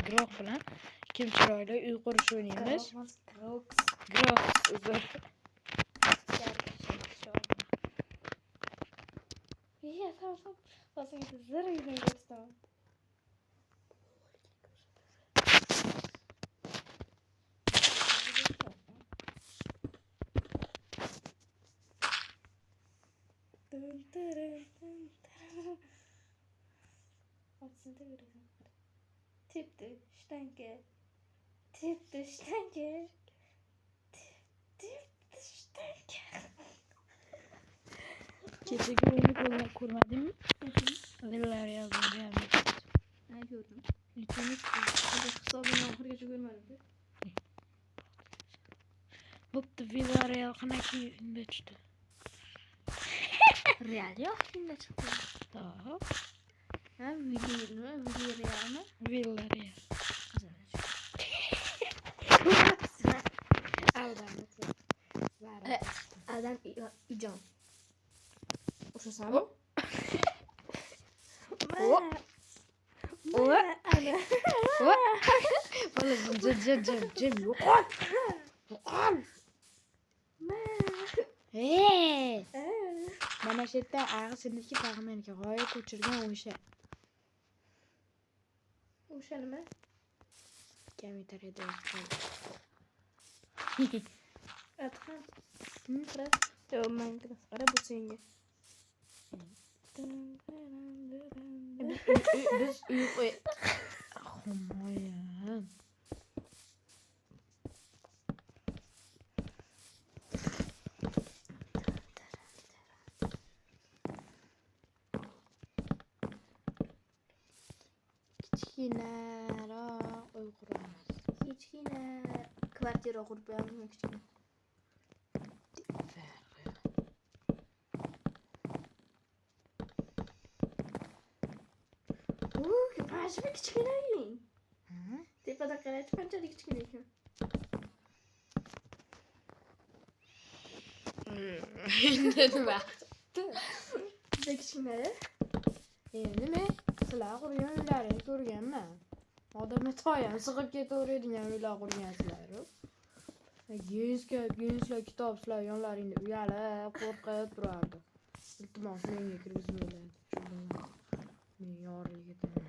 Grok bilan kim chiroyli uy qurish o'ynaymiz. Grok uzr. Ya tamam. Basın zırh yüzüne göstermem. Tippte Stanke. Tippte Stanke. Tippte Stanke. Kechagi o'yinni ko'rmadingmi? Villar yazdim beğenmedim. Ne gördüm? Lütfen Hadi hesabını oxirigacha ko'rmadim. bo'pti, Villarreal qanaqa kiyimda tushdi? Real yo'q, kimda chiqdi? Ha, Ha, Villarrealmi? Villarreal. Adam ijon. O'shasanmi? Jim yo'qol. Mana shu yerda ag'siniki tag'meniki g'oya ko'chirgan o'sha. O'sha nima? Kommentariyada yozib Atxan. Qara. Yo'q, men qara bu senga. Biz uy Xumoyam. Kichkinaroq uy quramiz. Kichkina kvartira qurib qo'yamiz kichkina. Qancha kichkina uy. Tepada qaraychi qanchalik kichkina ekan. Endi nima? Juda kichkina. Endi men sizlar qurgan uylaringizni ko'rganman. Odamlar toyam sig'ib ketaveradigan uylar qurgansizlar-ku. Genslar kitoblar yonlaringda uyalib, qo'rqib turardi. Iltimos menga kirgizmanglar. Men yorlik etaman.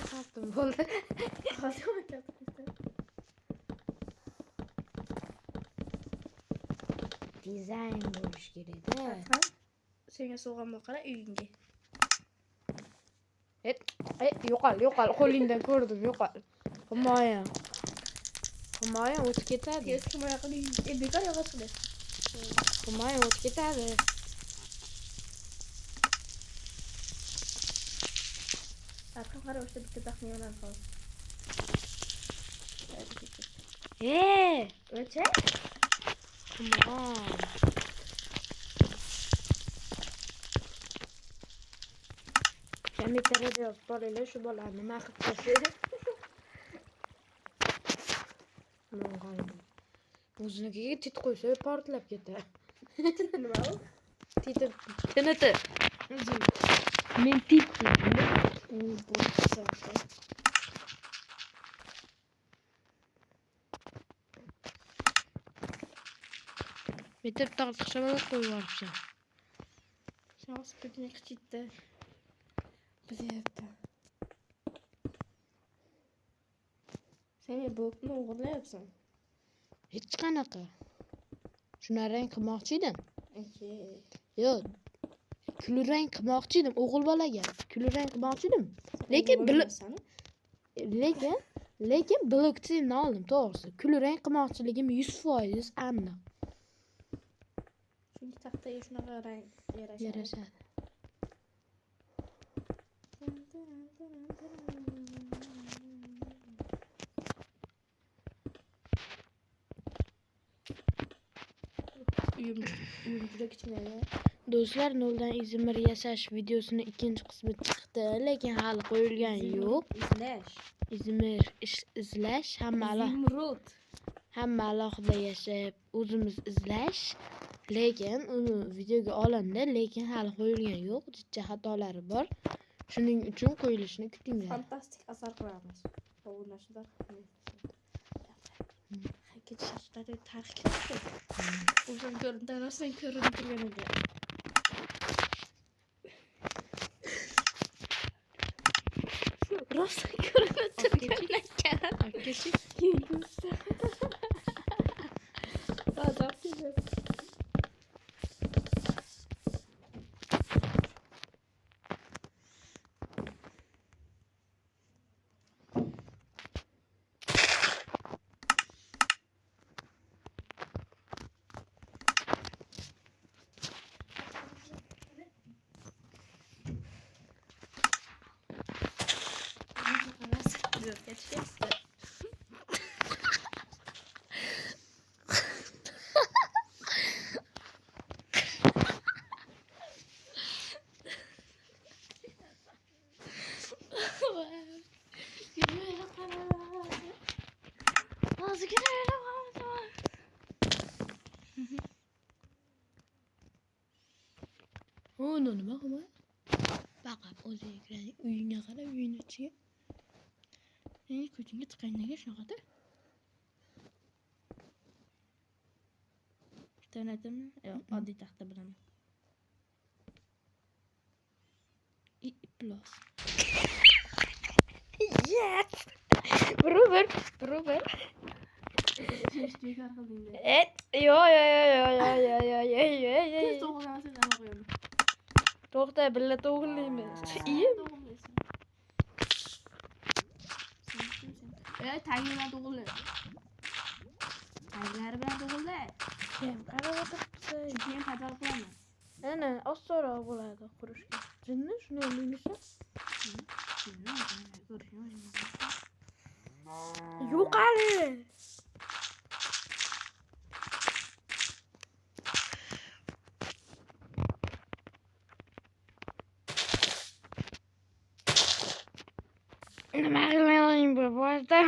Xattim bo'ldi. Hozir katta. Dizayn bo'lish kerak-da. Senga sovg'amni qara uyingga. Yo'qol, qo'lingdan ko'rdim, yo'qol. Himoya o'tib ketadi. Tez himoya qiling. Bekor yog'ochida. Himoya o'tib ketadi. Atxan qara o'sha bitta taxminan hozir. O'cha? Aman. Kommentariyada yozib boraylar, shu bolani nima qilib tashladi. O'zinikiga tit qo'ysa portlab ketadi. Nima u? Tiniti. Men tit deyman. Bitib tortiqcha bo'lib qo'yib yuboribsan. Sen spidni qichitdi. Bilyapti. Sen bo'pni o'g'irlayapsan. Hech qanaqa. Shunarang qilmoqchi edim. Yo'q. Kulrang qilmoqchi edim o'g'il bolaga. Kulrang qilmoqchi edim. Lekin bloktimni oldim, to'g'risi. Kulrang qilmoqchiligim 100% aniq. Chunki taxtaga shunaqa rang Yarashadi. Uyum juda kichkina. Do'stlar, noldan Izmir yasash videosini ikkinchi qismi chiqdi, lekin hali qo'yilgani yo'q. Izmir izlash, hamma alohida yashab, o'zimiz izlash. Lekin uni videoga olindi, lekin hali qo'yilgani yo'q. Jicha xatolari bor. Shuning uchun qo'yilishini kutinglar. Fantastik asar quramiz. O'ynashlar. Kechishlarda tarix ketdi. O'zim ko'rinib, rostdan ko'rinib turgan edi. Rostdan ko'rinib turgan ekan. Kechi. G'azab keldi. Kechishdi. Uni nima qilma? Baqab o'ziga kiradi. Uyingga qarab, uying ichiga. Ko'chingga chiqqandaga shunaqada. Tanadimi? Yo'q, oddiy taxta bilan. Plus. Yes. Beraber. Bekor qilding. Yo. Tez to'g'rilmasang nima qo'yaman? To'xta, billa to'g'rilaymiz. Iyim. Tagi bilan to'g'rila. Taglari bilan to'g'rila. Kim qarab o'tiribdi? Keyin xato qilaman. Ana, osonroq bo'ladi qurishga. Jinni shuni o'ylaymisan? Yo'qali. Nima qilayotganing bu boshda?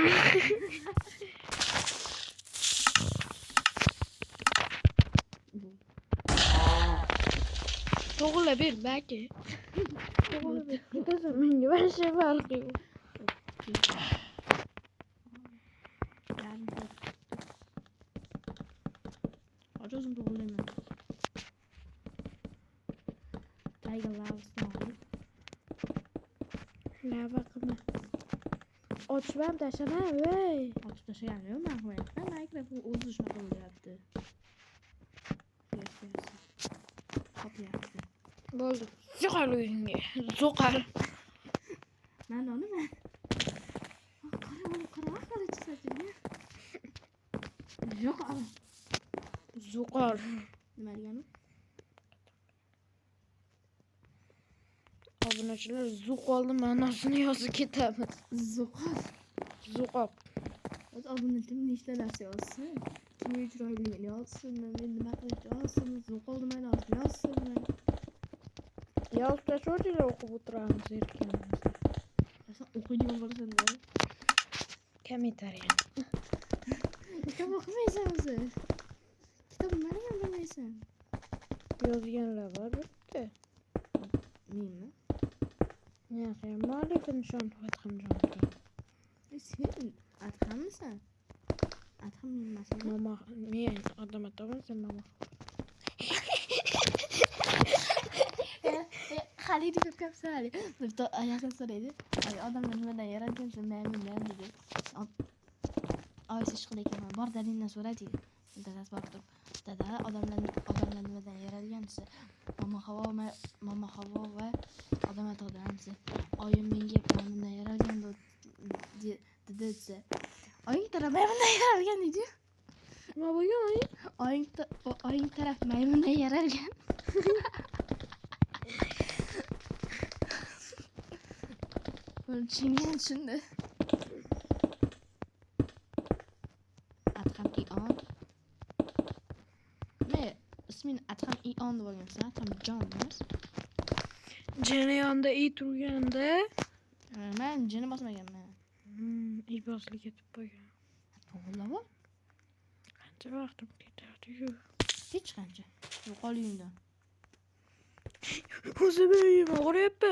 To'g'rila ber, baki. To'g'rila ber. Ketasan, menga boshqa farqi yo'q. O'zim to'g'rilayman. Tayga lavasini olib. Lava qilma. Ochmam, tashlama, voy. Ochib tashlagan yo'q, men qo'yapman. Mikrofon o'zi shunaqa bo'lyapti. Qopyapti. Bo'ldi. Zo'qal uyingga. Zo'qal. Men nima? Qara chiqadi. Zo'qal. Zo'qal. Nima degani? Obunachilar zo'qolni ma'nosini yozib ketamiz. Zo'qop. O'z obunatim nechta narsa yozsin? Kimga chiroyligini yozsin, men nima qilishni yozsin, zo'qolni ma'nosini yozsin. Yozib tashlaringlar, o'qib o'tiramiz erkinimiz. Sen o'qiydigan bo'lsanda. Kommentariy. Kitob o'qimaysan o'zi. Kitob nimaga bilmaysan? Yozganlar bor bitta. Menmi? Yo'q, muallifim Fatxamjon. Sen Adhammisan? Adham emasmi? Mama, men odam ataman, sen mama. Xalid deb kapsali. Bitta ayaqdan so'raydi. Ay odamlar nimadan yaratgansan, mendan dedi. Oysiz chiqdi ekan. Bor dadangdan so'ra dedi. Dadasi borib turib, dada odamlar nimadan yaralgan desa, mama Havo va odam atodan desa, oyim menga maymundan yaralgan dedi desa. Oying taraf maymundan yaralgan dedi. Nima bo'lgan oying? Oying taraf maymundan yaralgan. Tushungan shunda. Adham Ion. Ismini Adham Ion deb olgansan, Adham Jon emas. Jini yonida it turganda, Men jini bosmaganman. iboslik etib qo'ygan. To'g'rilab ol. Qancha vaqtim ketadi-yu. hech qancha. Yo'qol uyingdan. O'zi uyim og'riyapti.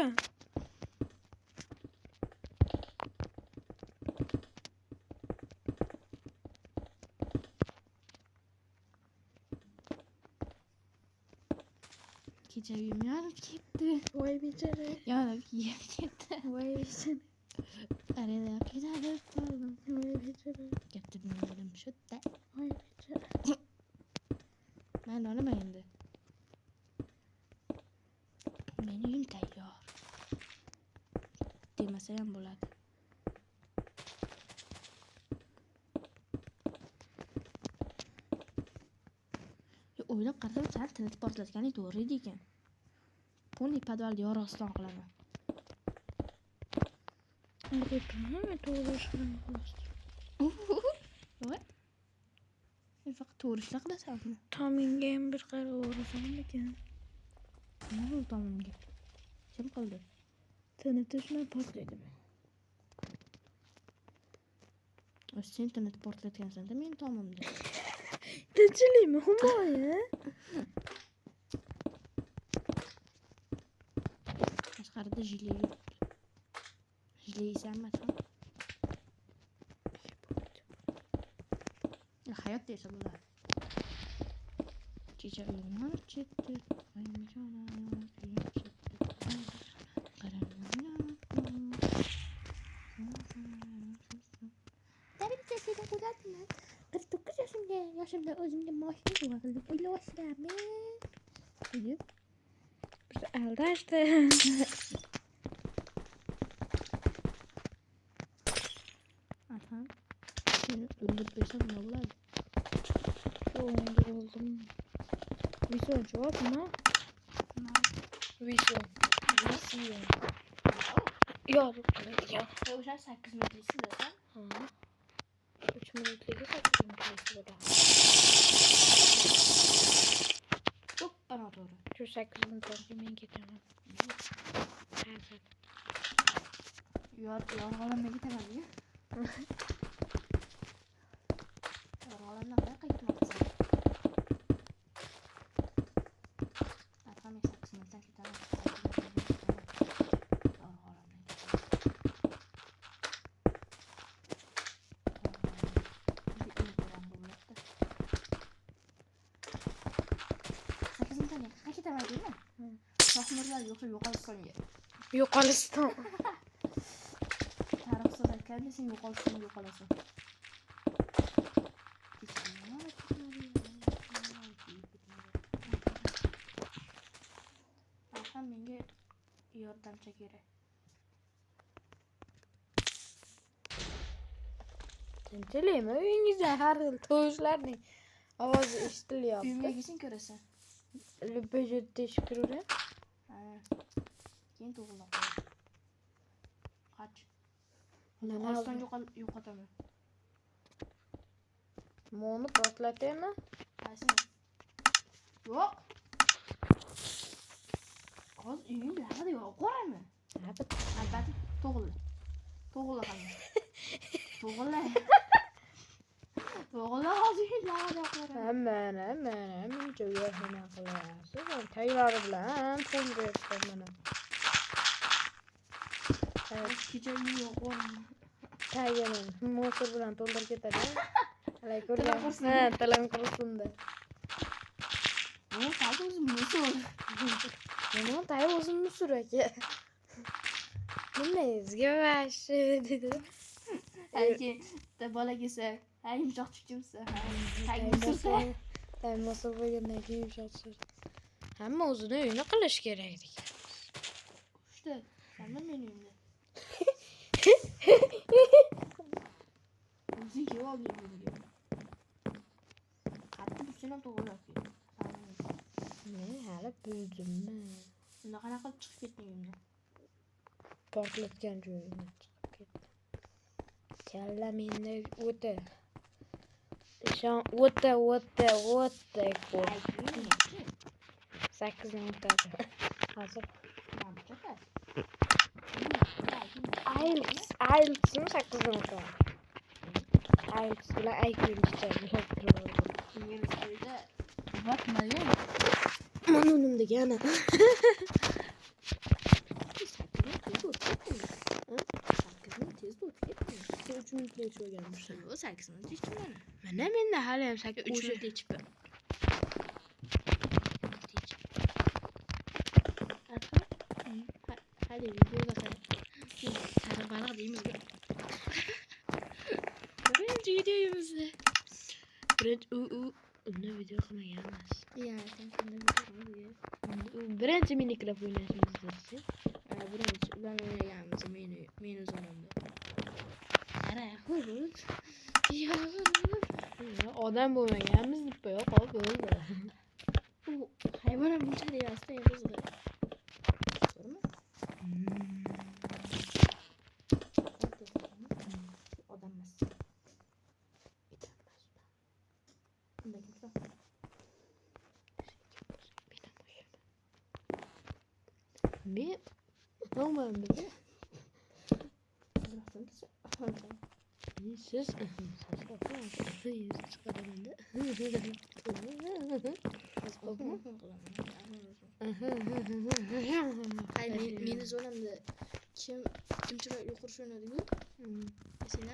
Kecha uyim yonib ketdi. Voy bechara. Yonib ketdi. Voy bechara. Arada qiynalib qoldim. Voy bechara. Katta bilan shu-da. Voy bechara. Mayli, olaman endi. Meni uyim tayyor. Demasa ham bo'ladi. O'ylab qarasam, sen tinib portlatganing to'g'ri edi ekan. Pulni podvalda yorug'iston qilaman. Nima to'g'ri ish qilaman. Voy. Sen faqat to'g'ri ishlar qilasanmi? Tominga ham bir qarab o'rasanmikan? Nima bo'ldi tomimga? Kim qildi? Tinitishni portlaydimi? Sen tinib portlatgansan-da men tomimda. Tinchlikmi, himoya? Tashqarida jile yuribdi. Jile yeysanmi sen? Hayot desa bo'ladi. Kecha uyim yonib ketdi. Yoshimda o'zimga mashina sovg'a qilib o'ylashlarmi? Deb Biz aldashdi. aha. Seni o'ldirib bersam nima bo'ladi? O'yinga oldim. Vison javobmi? Vison. Yorib qiladigan. O'sha 8 minutlik sizdan. Ha. 3 minutligi 8 minutlik bo'ladi. To'ppan to'g'ri. Shu 8 minutdan men ketaman. Hozir. Yorg'alanmay ketaman-ku. Yorg'alandan qayoqqa ketmoqchisan? Arqamga 8 minutdan ketaman. Shohmurlar yo'qolishtonga. Yo'qoliston. Tarixsiz aytganda sen yo'qolishtonga yo'qolasan. Arqam menga yordamchi kerak. Tinchlikmi? Uyingizda har xil tovushlarning ovozi eshitilyapti. Uyimga kelsin ko'rasan. Lübbeje teşekkürler. Keyin to'g'rilab qo'y. Qach. Nima Qo'liston yo'qotaman. Moni portlataymi? Qaysini? Yo'q. Hozir uying lag'ida yo'q, qo'raymi? Albatta to'g'rila. To'g'rila qani. To'g'rila. To'g'rila hozir lag'ida qo'ray. Hemen jo'ya hema qilyapsiz. Tayyor bilan pul berdim mana. Kecha uying yo'q qo'raymi? Tayyorman. Motor bilan to'ldirib ketadi. Halay ko'rgan. Ha, talam qursin-da. Men hozir o'zim motor. Nima tay o'zimni suraka. Nima izga vashi dedi. Ayki, bola kelsa, ha yumshoq tutchimsa, ha sursa. Taymasa bo'lgandan keyin yumshoq. Hamma o'zini uyini qilish kerak ekan. Işte, sanma meni uyimda. O'zing kelib olding bunga. Qattiq burchini ham to'g'rilab kel. Men hali buldimmi? Unda qanaqa qilib chiqib ketding uyimdan? Portlatgan joyimdan chiqib ketdim. Kalla menda o'ta. Ishon o'ta ko'p. 8 minut o'tadi. Hozir IELTS'ni 8 minut o'tadi. IELTS bilan IQ yechadi. Ingliz tilida Bakma değil mi? Aman önümdeki ana. Üçüncü play gelmiş. O 8 minut içtim yani. Ben de hala hem 3 minut içip. Hadi videoda Sarı balık değiliz gibi. Birinci videoyumuzda. Ne video kana gelmez. Ya kanka ne bileyim ya. Birinci Minecraft oynayışımızda. Birinci ben öyle gelmez. Menü zonunda. Ara hurut. Ya Adam bu gelmez de yok abi öyle. bu hayvana bu çare yasta yapıyoruz da. Sorma. Odamız. Ne? Normal mi? Ses Hayır, meni zonamda kim chiroyli qurish o'rnatib mesela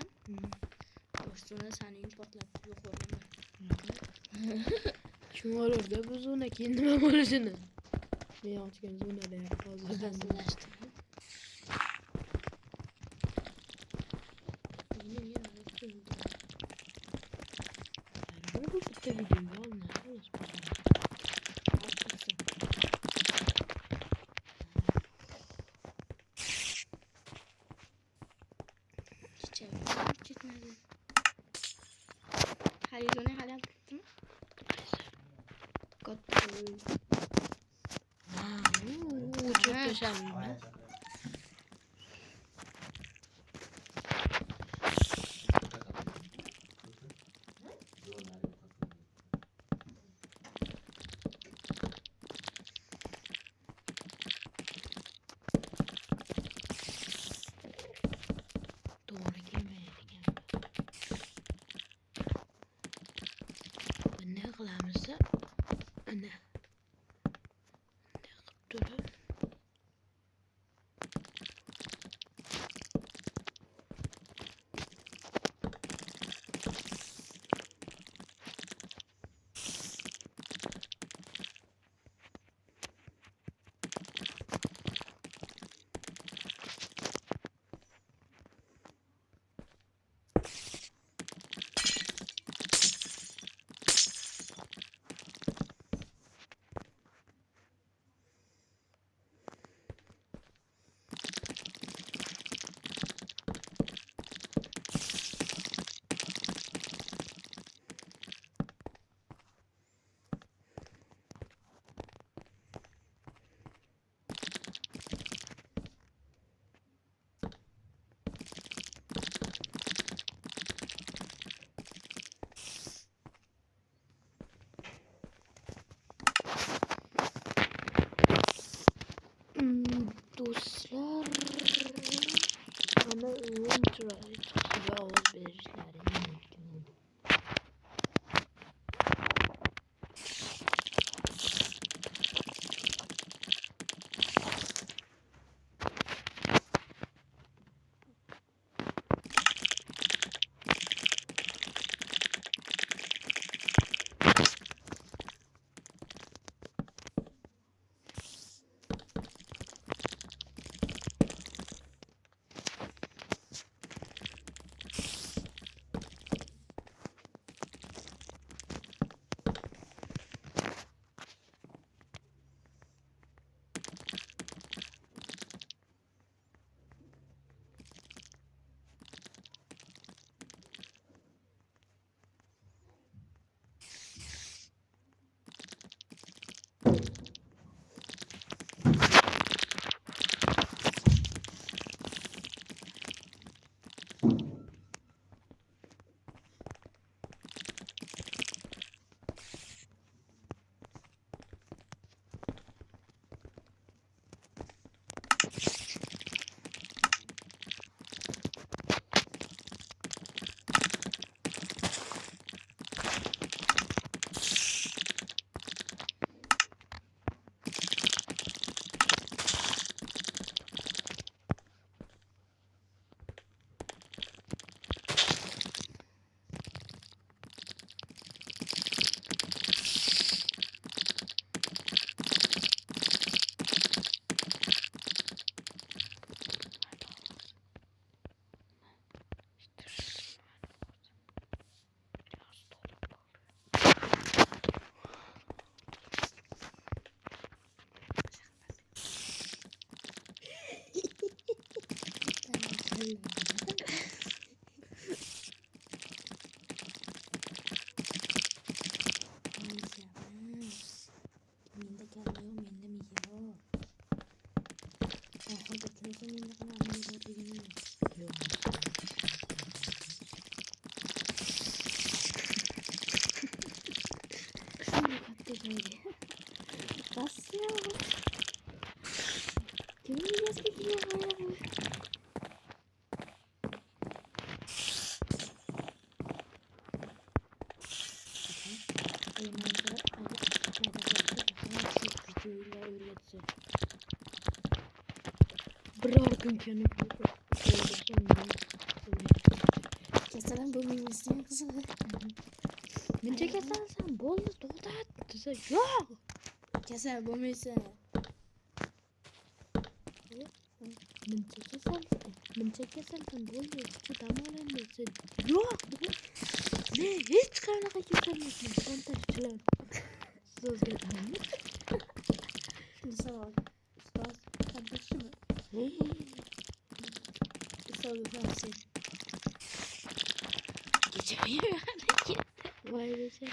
bosh zona sani importlab yo'q o'rnaman. Kim olurdu bu zona keyin nima bo'lishini? Men ochgan zonada hozirdan Hazillashdim. bu bitta videoga olmaz. Çiçek gitmedi. Hali zona hala tuttum. Çok yaşam. Doğru girmeyelim yani. Ne kılamızda? Ne? Durun. Dostlar ana ultra ve alışverişleri mümkün. Menda kalla yo'q, menda miya bor. Hozir kelsa menda qanaqa miya borligini shunday katta joyga. Rossiya. Kim miyasiga kelgan bu? Bir gün kendim Kesalan bu miyasiga kızığı. Mince kesersen bollu doğdat dese yok. Kesal bo'lmaysa. Mince kesersen bollu işte damalan dese yok. Ne hiç kanaqa kesermisin montajchilar. Söz getirin. Şimdi savol. Ustoz qardoshimi? Ustoz bo'lsa. Geçemiyor. Vay be sen.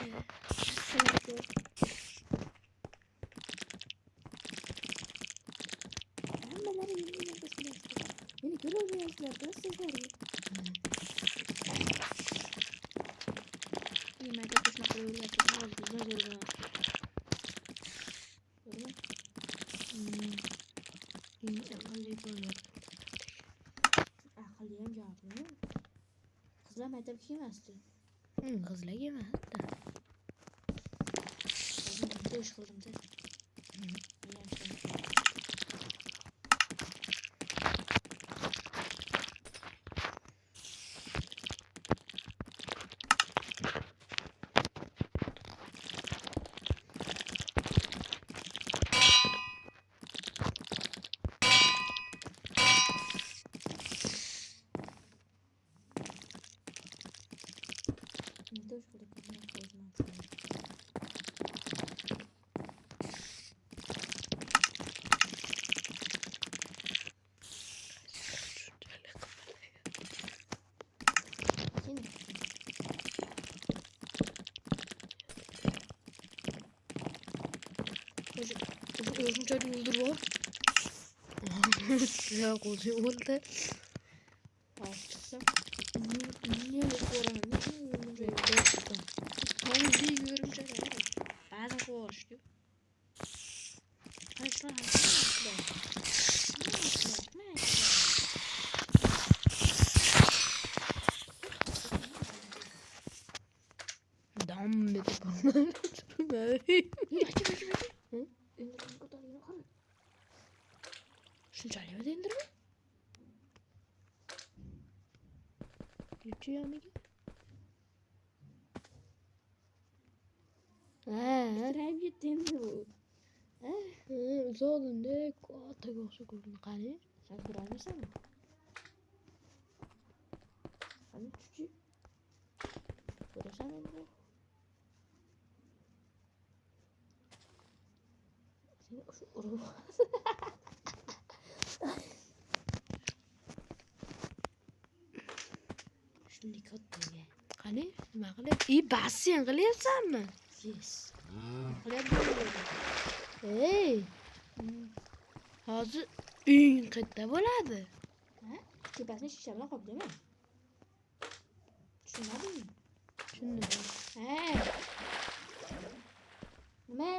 Hammalari menga gapirishmayapti. Meni ko'rolmayapsizlar-da sizlarga. Nimaga shunaqa o'ylayapsiz? Hozir zo'rg'a. Aqlli bo'lar. Aqlli ham javobli. Qizlar maktabga kelmasdi. Qizlar emasdi. O'zim bitta ish qildim-da. Bitta ish qildim. Özüm çocuğu öldürüyor. Ya kozu oldu. Açıksa. Niye oranı? Tam bir görümce de var. Bazen konuşuyor. Açlar. Dam dedi bunlar. Shunchalik indirma. Yutuyor mu? Bitirib yetdim bu. Uzolunda kattaga o'xshab ko'rindi qani? Sen ko'rolmaysanmi? Qani chuchi. Ko'rasan endi. Seni shu urib. Shunday kattaga. Qani? Nima qilib? Bas sen qilyapsanmi? Yes. Ey! Hozir uying qayerda bo'ladi? Ha? Tepasini shisha bilan qopdimi? Tushunmadingmi? Tushundim. Ha. Nima?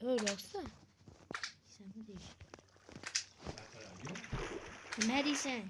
O'ylabsan. Nima deysan?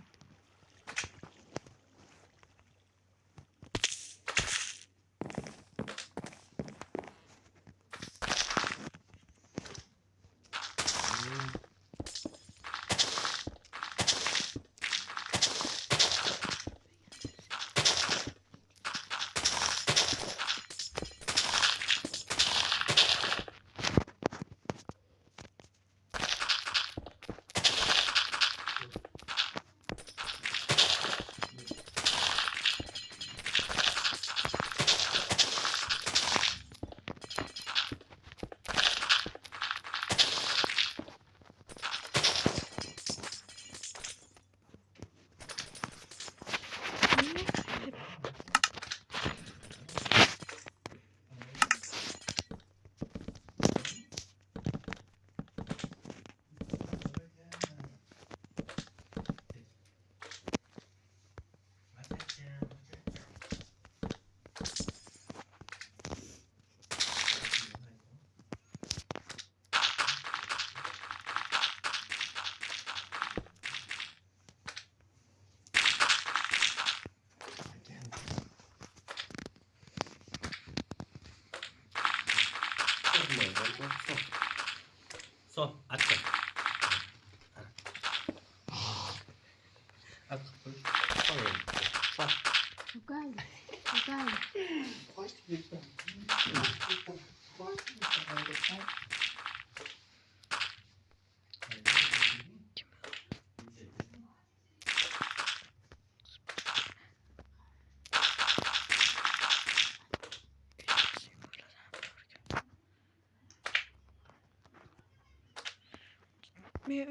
Men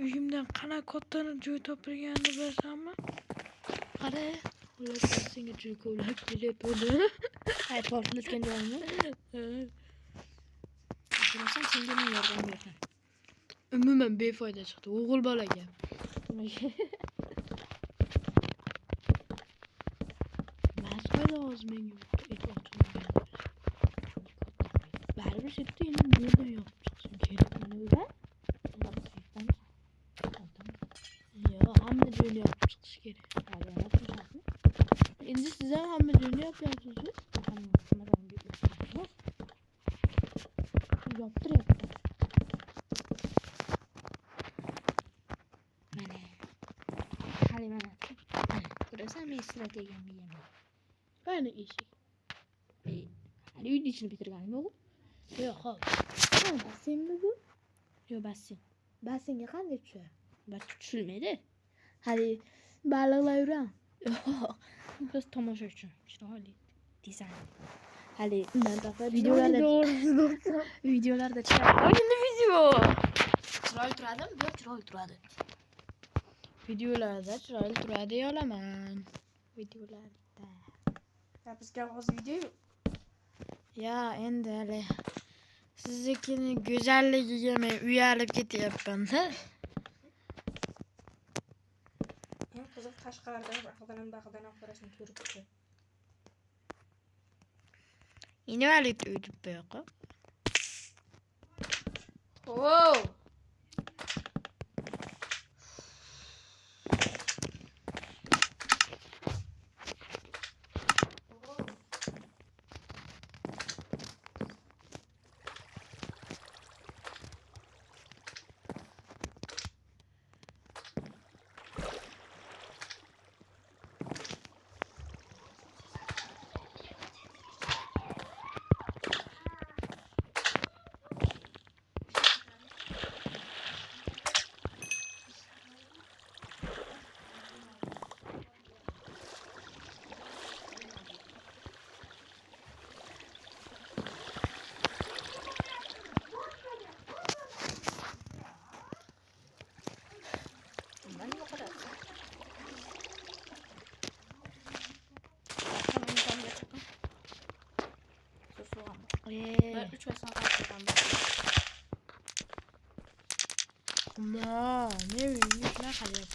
uyimdan qana kattani joy topilganini bilsam, qara, ular senga joy ko'ylak kelayapti. Hayır, portlatgan joyimni. Qarasam senga men yordam berdim. Umuman befoyda chiqdi, o'g'il bolaga. Mas qo'ydi menga aytmoqchiman. Baribir shetda endi nima yopib chiqishim kerak mana yo, hamma joyni yopib chiqish kerak. Endi siz ham hamma joyni yopyapsiz. Yoptiryapti. Mana. Hali mana. Ko'rasan, men strategiyamni yeyman. Qani eshik. Hali uyni ichini bitirganim yo'q. Yo'q, hop. Basseynmi bu? Yo'q, basseyn. Basseynga qanday tushadi? Tushilmaydi. Hali baliqlar yuradi. Yo'q. Biz tomosha uchun. Chiroyli dizayn. Hali Undan tashqari videolarda chiqadi. endi video. Chiroyli turadimi? Bu chiroyli turadi. Videolarda chiroyli turadi olaman. Videolarda. Bizga hozir video yo'q. Ya endi hali siznikini go'zalligiga men uyalib ketyapman-da. Men qiziq tashqaridan baqadan qarashni ko'ribdi. Invalid uy deb qo'yaqa. Oo! Üç ve son karşıdan Ama ne büyük ne kadar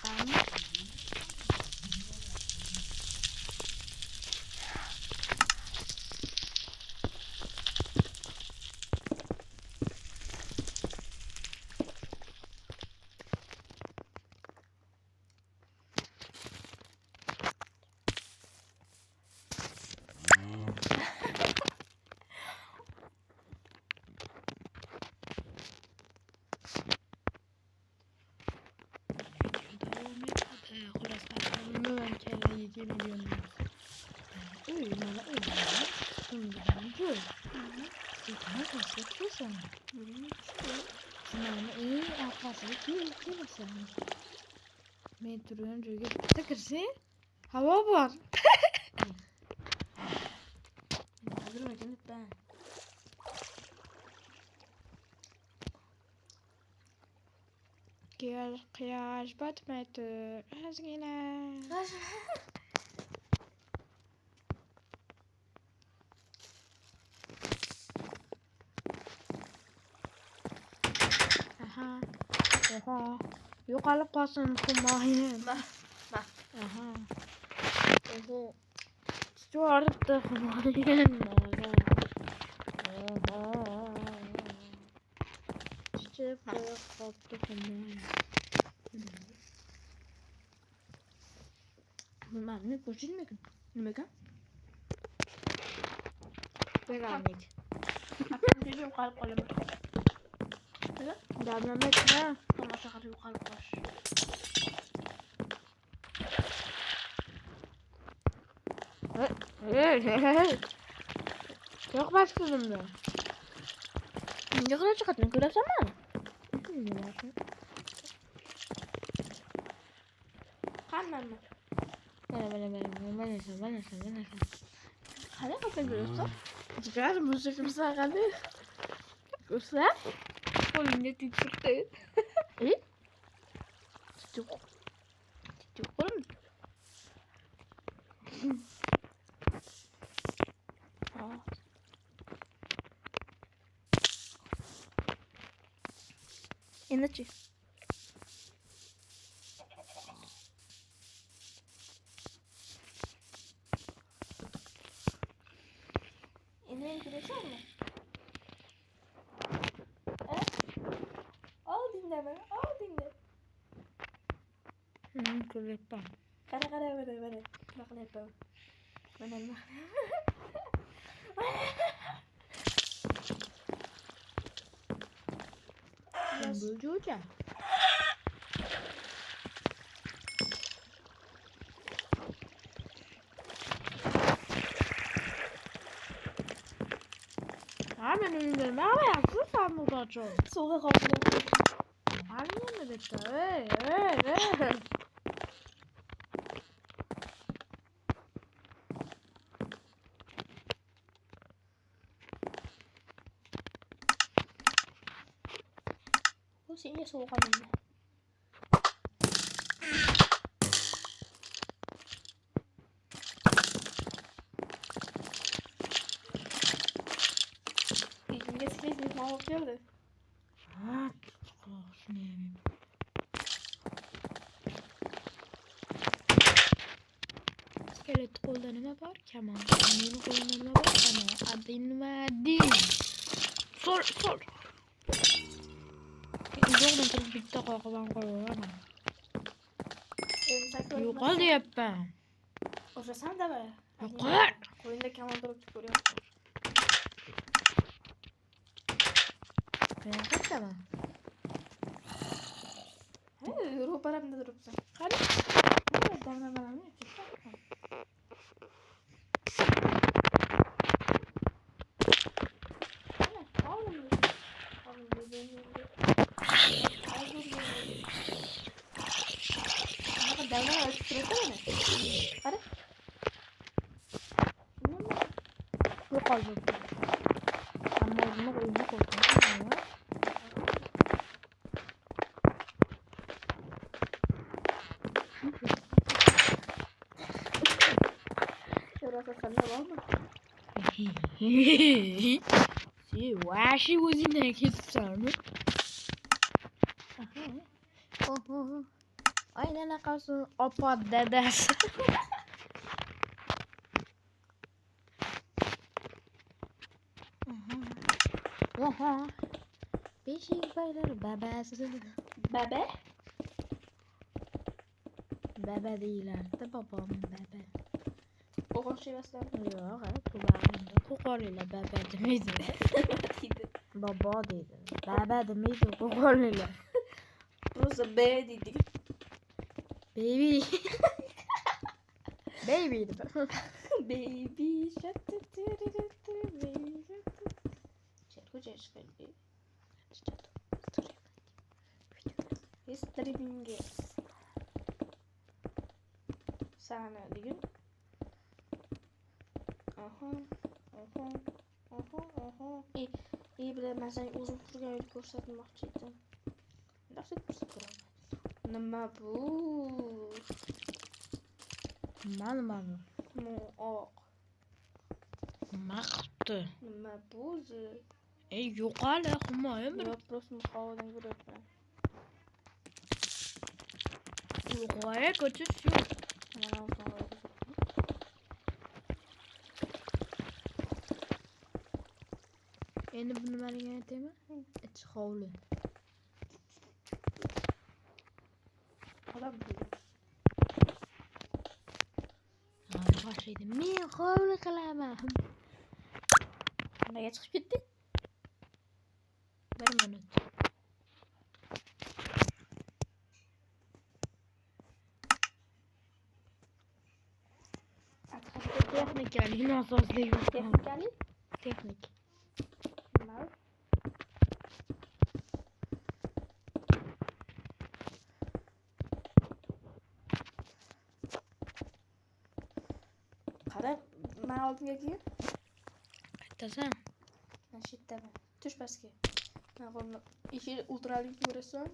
Metro'nun joyga bitta kirsa, havo bor. Quyosh botmay tur, ozgina. Aha. Yo'qolib qolsin xumoyim. Aha. Oho. Stuartda xumoyim. Chiqib qolibdi xumoyim. Bilmadim, ko'chilmagan. Nimaga? Beramik. Biz yo'qolib qolaman. Damlamakna. Tomosha qilib yo'qolib qolish. Yo'q bastırımda. Yuqori chiqatni ko'rasanmi? Qanday? Mana. Qanday qilib ko'rasan? Jigar musiqasi qanday? Ko'rsa? Qo'limga titrdi. Titrdi qo'lim. Endi-chi? Endi ko'rasanmi? Oldingdami? Oldingda. Ko'ryapman. Qara, mana. Nima qilyapman? Mana nima qilyapman? Bu jo'ja. Men önümde ne yapıyorsun sen burada çok? Soğuğa kalkıyor. Anne mi bitti? Hey. Bu seni soğuğa kalkıyor. İngilizce ne yapıyordu? Ha, şunu yemeyeyim. İskelet kolda nima bor? Kamon. Meni qo'limda nima bor? Kamon. Adin. Sol. Yo'qdan turib bitta qoqib qo'yaman. Yo'qol deyapman. O'shasan da mi? Yo'qol. Qo'lingda kamon turibdi ko'ryapman. Qayerdaman? Ro'paramda turibsan. Qani? Damlamalarni Yo'qol bo'ldi. Ammo nima o'yini qo'ydim. Şurası sende var mı? Washi o'zingdan ketibsanmi? Aynan qolsin opa dadasi. Beshik baylar babasi. Bebe? Baba deylardi, bobom baba. Oğul şeyvesinden. Yo'q, bularning qo'qonliklar baba demaydilar. Bobo deydi. Baba demaydi qo'qonliklar. Burası B dedik. Baby. Baby dedi. Baby shark baby shark. Çerkoca çıkardı. Streaming. Sana diyor. Aha. İyi bile ben seni uzun sürgün ko'rsatmoqchi edim. Nasıl ko'rsataman? Nima bu? Nima bu? Oq. Nima qilibdi? Nima bu o'zi? Yo'qol, xumoyim bir. Yo'q, просто havodan ko'ryapman. Yo'q, ko'chish yo'q. Endi bu nimaligini aytaymi? Ich hovli. Odam deydi. Boshlaydi. Men hovli qilaman. Qanaqa chiqib ketdi? 1 minut. Texnikalik nosozlik. Texnikalik? Texnik. Nima? Qara, men oldimga keyin. Aytasan. Mana shu yerdaman. Tush pastga. Men qo'limni eshik ultralik ko'rasan.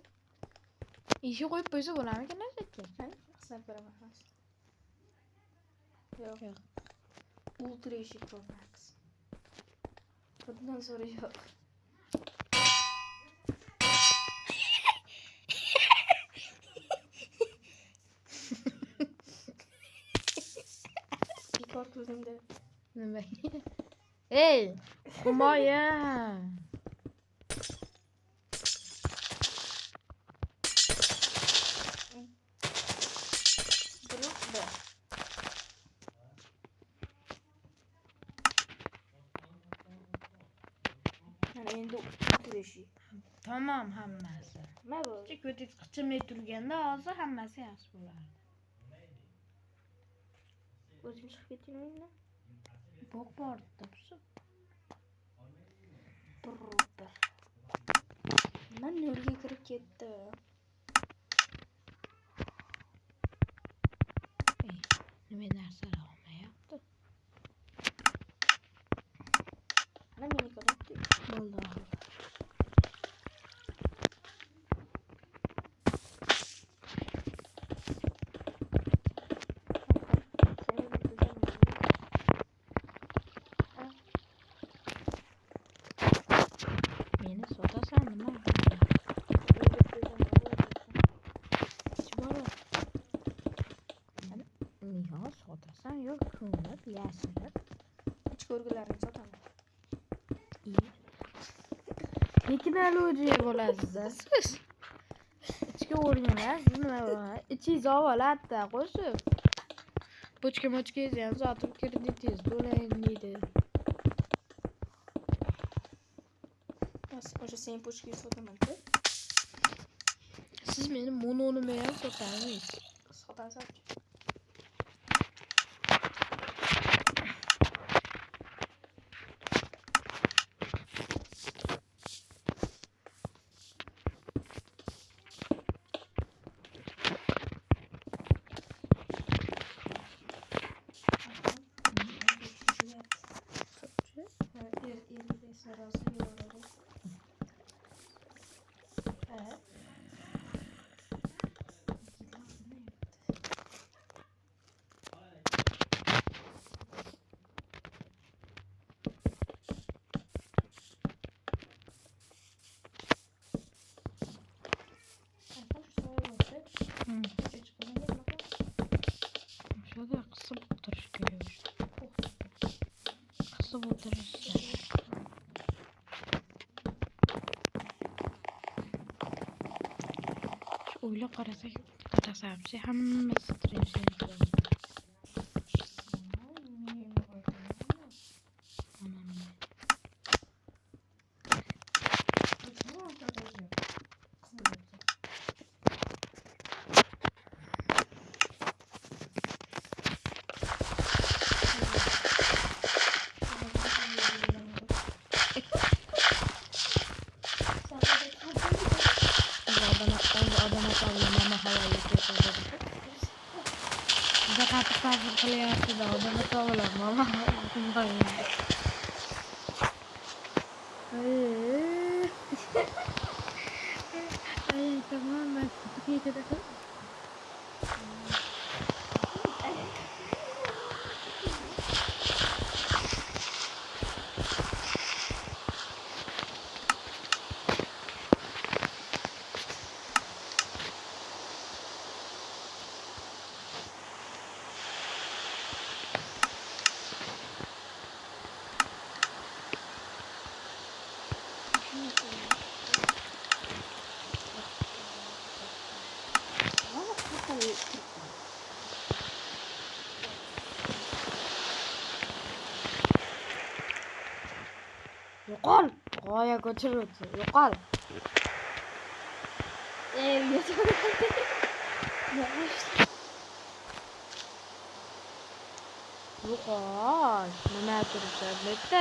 Eshik qo'yib qo'ysa bo'larmikan aka? Ha? Sinab ko'raman. Yo'q. Yo'q. Ultra eshik Pro Max. Bundan sonra yo'q. Bekor ko'zimda. Nima? Ey, Humoya. Biroq mana endi ultra eshik. Tamam hammasi. Nima bo'ldi? Chek o'tib qichimay turganda hozir hammasi yaxshi bo'lardi. O'zim chiqib ketdingmi? Bordi tursa. Bir. Men yo'lga kirib ketdim. Nima narsalar olmayapti? Ana meni ko'ribdi. Bo'ldi. Meni sotasan nima? Yo, sotasan yo'q, ko'nib, yashirib. Ichki ko'rgilarini sotaman. Lekin aloji bo'lasiz siz. Ichki o'rninglar, siz nima bo'ladi? Ichingiz ovolatda qo'shib. Bochka-mochkangizni ham sotib kreditingiz to'lang deydi. O'sha sen pochkani sotaman-ku. Siz meni mononimni ham sotasiz. Sotasan. Şöyle kısıp oturuş görüyoruz. Kısıp oturuş. Öyle karasak katasam şey hammasi trenşen. Adana tavlamama havayı götürdü. Bize kapı fazla kılıyordu da adana tavlamama havayı. Ay tamam ben sıkıntı yedim. Yo'qol! G'oya ko'chiruvchi, yo'qol! Yo'qol! Nima turibsan? Bitta